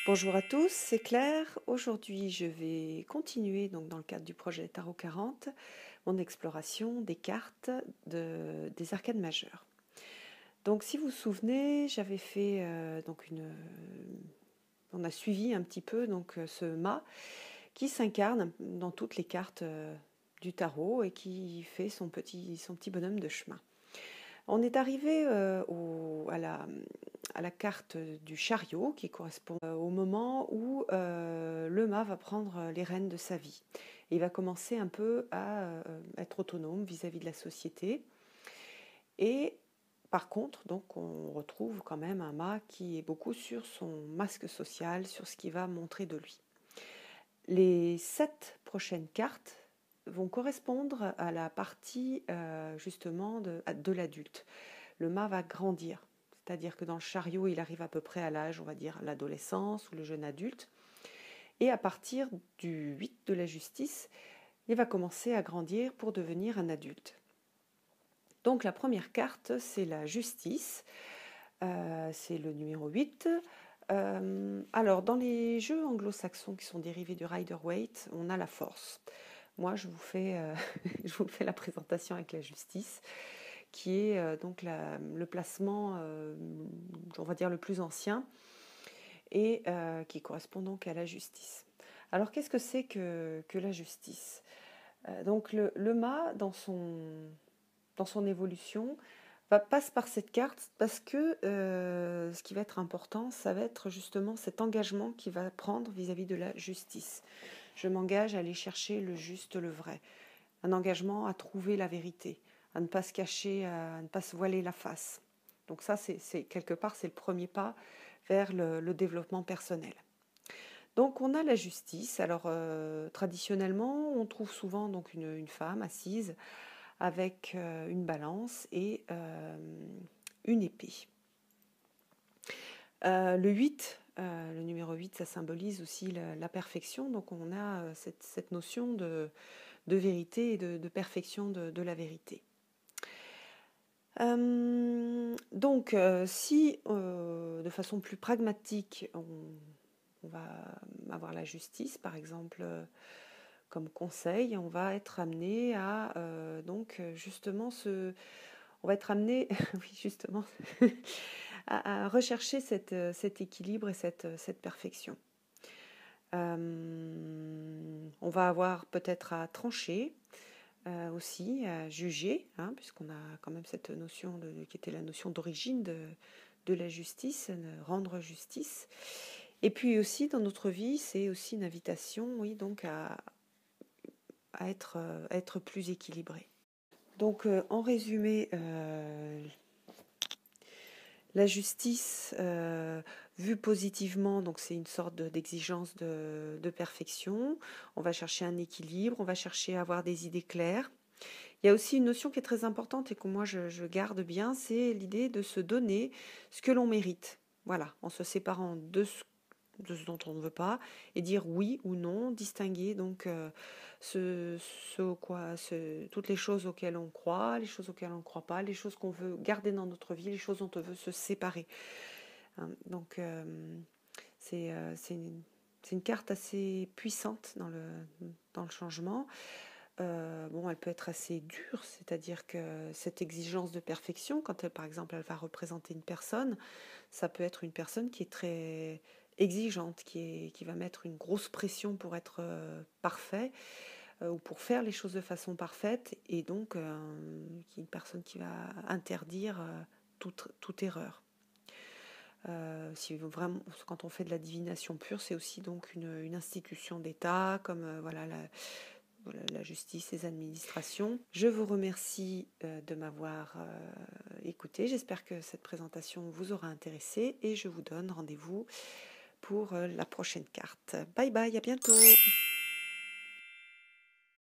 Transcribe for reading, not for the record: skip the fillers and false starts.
Bonjour à tous, c'est Claire. Aujourd'hui, je vais continuer donc dans le cadre du projet Tarot 40 mon exploration des cartes des arcanes majeures. Donc, si vous vous souvenez, j'avais fait on a suivi un petit peu ce mât qui s'incarne dans toutes les cartes du tarot et qui fait son petit bonhomme de chemin. On est arrivé à la carte du chariot qui correspond au moment où le mât va prendre les rênes de sa vie. Et il va commencer un peu à être autonome vis-à-vis de la société. Et par contre, donc, on retrouve quand même un mât qui est beaucoup sur son masque social, sur ce qu'il va montrer de lui. Les 7 prochaines cartes vont correspondre à la partie justement de l'adulte. Le mât va grandir, c'est-à-dire que dans le chariot, il arrive à peu près à l'âge, on va dire, l'adolescence ou le jeune adulte. Et à partir du 8 de la justice, il va commencer à grandir pour devenir un adulte. Donc la première carte, c'est la justice, c'est le numéro 8. Alors, dans les jeux anglo-saxons qui sont dérivés du Rider-Waite, on a la force. Moi, je vous fais la présentation avec la justice, qui est donc le placement, on va dire, le plus ancien, et qui correspond donc à la justice. Alors, qu'est-ce que c'est que la justice ? Donc, le mât, dans son évolution, passe par cette carte parce que ce qui va être important, ça va être justement cet engagement qu'il va prendre vis-à-vis de la justice. Je m'engage à aller chercher le juste, le vrai. Un engagement à trouver la vérité, à ne pas se cacher, à ne pas se voiler la face. Donc ça, c'est quelque part, c'est le premier pas vers le développement personnel. Donc on a la justice. Alors traditionnellement, on trouve souvent donc une femme assise avec une balance et une épée. Le 8, le numéro 8, ça symbolise aussi la perfection. Donc on a cette notion de vérité et de perfection de la vérité. Donc si de façon plus pragmatique, on va avoir la justice, par exemple, comme conseil, on va être amené à justement on va être amené, oui justement, à rechercher cet équilibre et cette perfection. On va avoir peut-être à trancher aussi, à juger, puisqu'on a quand même cette notion qui était la notion d'origine de la justice, rendre justice. Et puis aussi dans notre vie, c'est aussi une invitation, oui, donc à être plus équilibré. Donc en résumé, la justice, vue positivement, donc c'est une sorte d'exigence de perfection. On va chercher un équilibre, on va chercher à avoir des idées claires. Il y a aussi une notion qui est très importante et que moi je garde bien, c'est l'idée de se donner ce que l'on mérite. Voilà, en se séparant de ce dont on ne veut pas et dire oui ou non, distinguer donc toutes les choses auxquelles on croit, les choses auxquelles on ne croit pas, les choses qu'on veut garder dans notre vie, les choses dont on veut se séparer. Donc c'est une carte assez puissante dans le changement. Elle peut être assez dure, c'est-à-dire que cette exigence de perfection, quand par exemple elle va représenter une personne, ça peut être une personne qui est très exigeante, qui va mettre une grosse pression pour être parfait ou pour faire les choses de façon parfaite, et donc qui est une personne qui va interdire toute erreur. Si vraiment, quand on fait de la divination pure, c'est aussi donc une institution d'État, comme la justice, les administrations. Je vous remercie de m'avoir écouté. J'espère que cette présentation vous aura intéressé et je vous donne rendez-vous pour la prochaine carte. Bye bye, à bientôt.